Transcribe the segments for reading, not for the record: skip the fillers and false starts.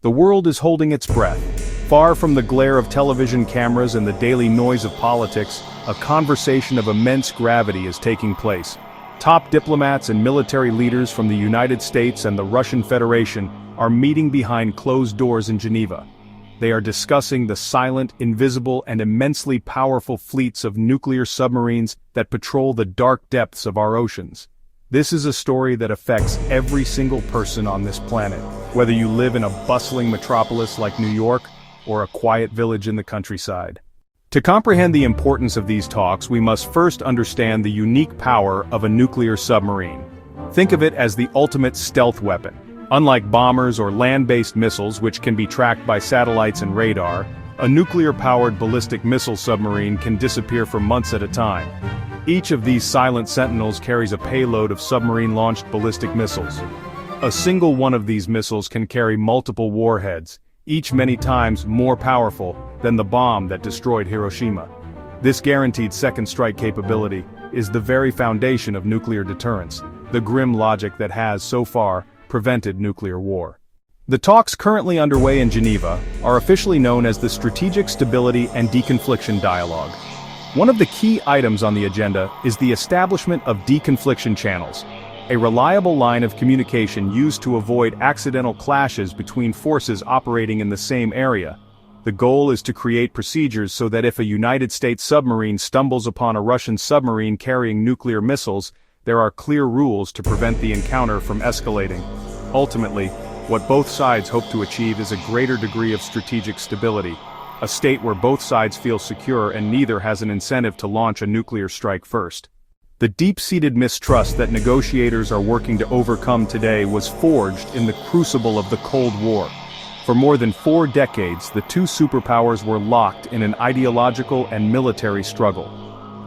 The world is holding its breath. Far from the glare of television cameras and the daily noise of politics, a conversation of immense gravity is taking place. Top diplomats and military leaders from the United States and the Russian Federation are meeting behind closed doors in Geneva. They are discussing the silent, invisible, and immensely powerful fleets of nuclear submarines that patrol the dark depths of our oceans. This is a story that affects every single person on this planet, whether you live in a bustling metropolis like New York or a quiet village in the countryside. To comprehend the importance of these talks, we must first understand the unique power of a nuclear submarine. Think of it as the ultimate stealth weapon. Unlike bombers or land-based missiles, which can be tracked by satellites and radar, a nuclear-powered ballistic missile submarine can disappear for months at a time. Each of these silent sentinels carries a payload of submarine-launched ballistic missiles. A single one of these missiles can carry multiple warheads, each many times more powerful than the bomb that destroyed Hiroshima. This guaranteed second strike capability is the very foundation of nuclear deterrence, the grim logic that has, so far, prevented nuclear war. The talks currently underway in Geneva are officially known as the Strategic Stability and Deconfliction Dialogue. One of the key items on the agenda is the establishment of deconfliction channels, a reliable line of communication used to avoid accidental clashes between forces operating in the same area. The goal is to create procedures so that if a United States submarine stumbles upon a Russian submarine carrying nuclear missiles, there are clear rules to prevent the encounter from escalating. Ultimately, what both sides hope to achieve is a greater degree of strategic stability, a state where both sides feel secure and neither has an incentive to launch a nuclear strike first. The deep-seated mistrust that negotiators are working to overcome today was forged in the crucible of the Cold War. For more than 4 decades, the two superpowers were locked in an ideological and military struggle.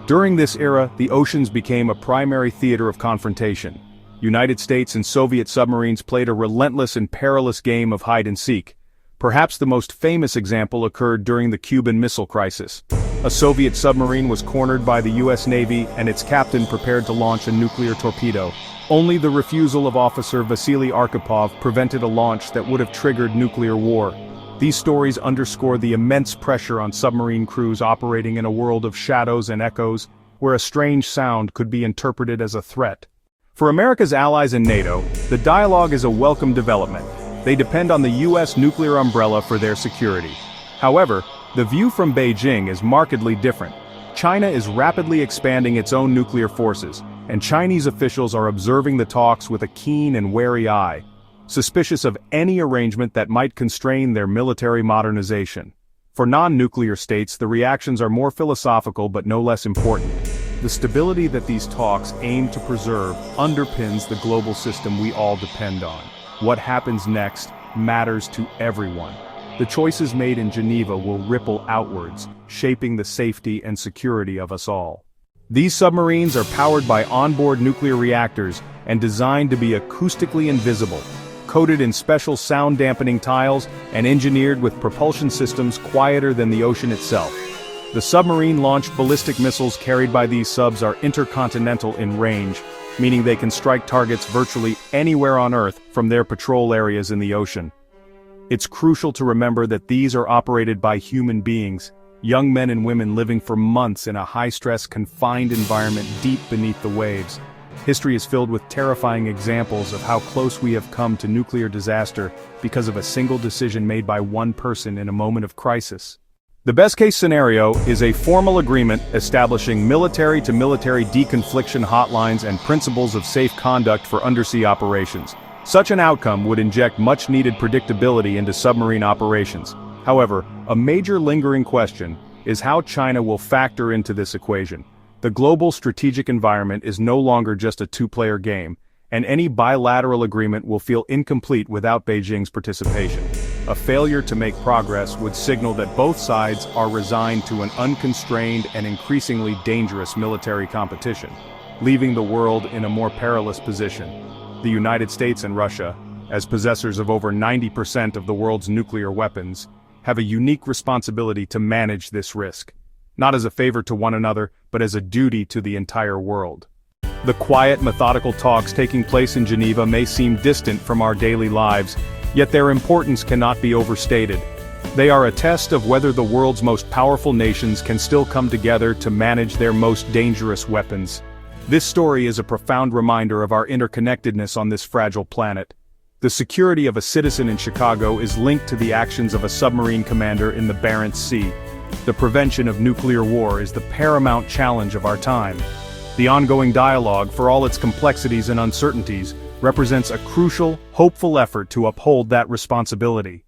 During this era, the oceans became a primary theater of confrontation. United States and Soviet submarines played a relentless and perilous game of hide-and-seek. Perhaps the most famous example occurred during the Cuban Missile Crisis. A Soviet submarine was cornered by the US Navy and its captain prepared to launch a nuclear torpedo. Only the refusal of Officer Vasily Arkhipov prevented a launch that would have triggered nuclear war. These stories underscore the immense pressure on submarine crews operating in a world of shadows and echoes, where a strange sound could be interpreted as a threat. For America's allies in NATO, the dialogue is a welcome development. They depend on the US nuclear umbrella for their security. However, the view from Beijing is markedly different. China is rapidly expanding its own nuclear forces, and Chinese officials are observing the talks with a keen and wary eye, suspicious of any arrangement that might constrain their military modernization. For non-nuclear states, the reactions are more philosophical but no less important. The stability that these talks aim to preserve underpins the global system we all depend on. What happens next matters to everyone. The choices made in Geneva will ripple outwards, shaping the safety and security of us all. These submarines are powered by onboard nuclear reactors and designed to be acoustically invisible, coated in special sound-dampening tiles and engineered with propulsion systems quieter than the ocean itself. The submarine-launched ballistic missiles carried by these subs are intercontinental in range, meaning they can strike targets virtually anywhere on Earth from their patrol areas in the ocean. It's crucial to remember that these are operated by human beings, young men and women living for months in a high-stress, confined environment deep beneath the waves. History is filled with terrifying examples of how close we have come to nuclear disaster because of a single decision made by one person in a moment of crisis. The best-case scenario is a formal agreement establishing military-to-military deconfliction hotlines and principles of safe conduct for undersea operations. Such an outcome would inject much-needed predictability into submarine operations. However, a major lingering question is how China will factor into this equation. The global strategic environment is no longer just a two-player game, and any bilateral agreement will feel incomplete without Beijing's participation. A failure to make progress would signal that both sides are resigned to an unconstrained and increasingly dangerous military competition, leaving the world in a more perilous position. The United States and Russia, as possessors of over 90% of the world's nuclear weapons, have a unique responsibility to manage this risk, not as a favor to one another, but as a duty to the entire world. The quiet, methodical talks taking place in Geneva may seem distant from our daily lives, Yet their importance cannot be overstated. They are a test of whether the world's most powerful nations can still come together to manage their most dangerous weapons. This story is a profound reminder of our interconnectedness on this fragile planet. The security of a citizen in Chicago is linked to the actions of a submarine commander in the Barents Sea. The prevention of nuclear war is the paramount challenge of our time. The ongoing dialogue, for all its complexities and uncertainties, represents a crucial, hopeful effort to uphold that responsibility.